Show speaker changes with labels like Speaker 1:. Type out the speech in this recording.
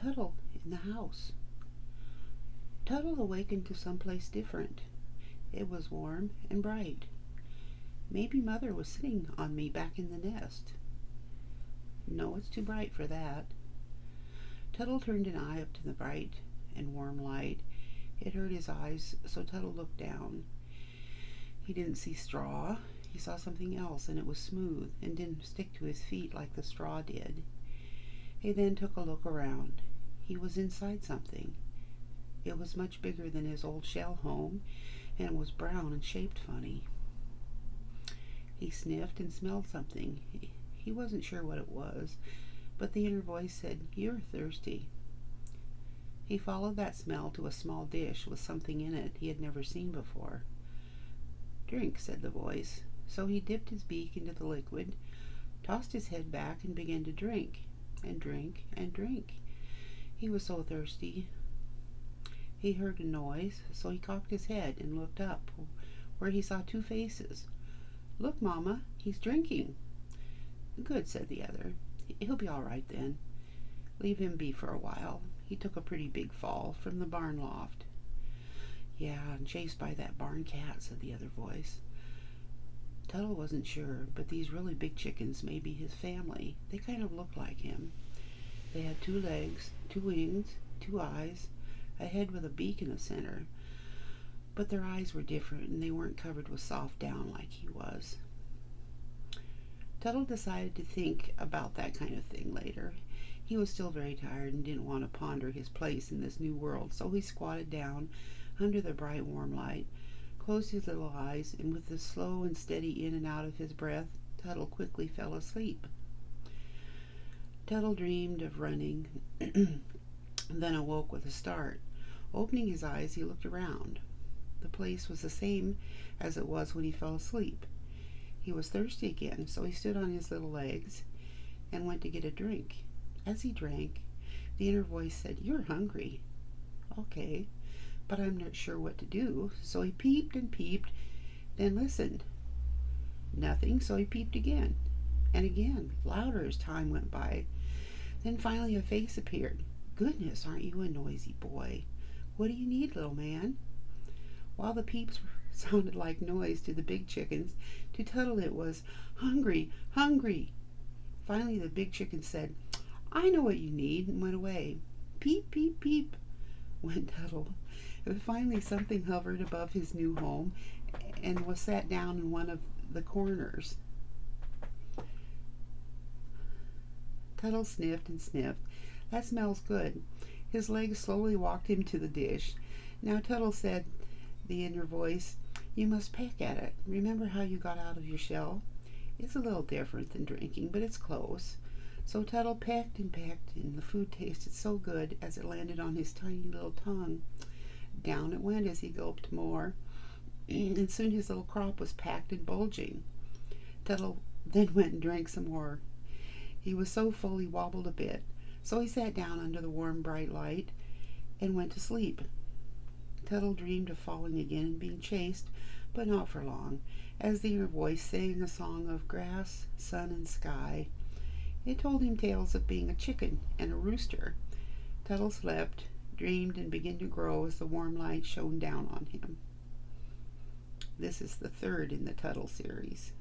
Speaker 1: Tuttle in the house. Tuttle awakened to someplace different. It was warm and bright. Maybe Mother was sitting on me back in the nest. No, it's too bright for that. Tuttle turned an eye up to the bright and warm light. It hurt his eyes, so Tuttle looked down. He didn't see straw. He saw something else, and it was smooth and didn't stick to his feet like the straw did. He then took a look around. He was inside something. It was much bigger than his old shell home, and it was brown and shaped funny. He sniffed and smelled something. He wasn't sure what it was, but the inner voice said, "You're thirsty." He followed that smell to a small dish with something in it he had never seen before. "Drink," said the voice. So he dipped his beak into the liquid, tossed his head back, and began to drink, and drink, and drink. He was so thirsty. He heard a noise, so he cocked his head and looked up, where he saw two faces. "Look, Mama, he's drinking." "Good," said the other. "He'll be all right then. Leave him be for a while. He took a pretty big fall from the barn loft." "Yeah, and chased by that barn cat," said the other voice. Tuttle wasn't sure, but these really big chickens may be his family. They kind of looked like him. They had 2 legs, 2 wings, 2 eyes, a head with a beak in the center. But their eyes were different, and they weren't covered with soft down like he was. Tuttle decided to think about that kind of thing later. He was still very tired and didn't want to ponder his place in this new world, so he squatted down under the bright warm light, closed his little eyes, and with the slow and steady in and out of his breath, Tuttle quickly fell asleep. Tuttle dreamed of running, then awoke with a start. Opening his eyes, he looked around. The place was the same as it was when he fell asleep. He was thirsty again, so he stood on his little legs and went to get a drink. As he drank, the inner voice said, "You're hungry." "Okay, but I'm not sure what to do." So he peeped and peeped, then listened. Nothing, so he peeped again and again, louder as time went by. Then finally a face appeared. "Goodness, aren't you a noisy boy? What do you need, little man?" While the peeps sounded like noise to the big chickens, to Tuttle it was, "Hungry, hungry." Finally the big chicken said, "I know what you need," and went away. "Peep, peep, peep," went Tuttle. And finally something hovered above his new home and was sat down in one of the corners. Tuttle sniffed and sniffed. "That smells good." His legs slowly walked him to the dish. "Now, Tuttle," said the inner voice, "you must peck at it. Remember how you got out of your shell? It's a little different than drinking, but it's close." So Tuttle pecked, and the food tasted so good as it landed on his tiny little tongue. Down it went as he gulped more, and soon his little crop was packed and bulging. Tuttle then went and drank some more. He was so full he wobbled a bit, so he sat down under the warm bright light and went to sleep. Tuttle dreamed of falling again and being chased, but not for long, as the inner voice sang a song of grass, sun, and sky. It told him tales of being a chicken and a rooster. Tuttle slept, dreamed, and began to grow as the warm light shone down on him. This is the 3rd in the Tuttle series.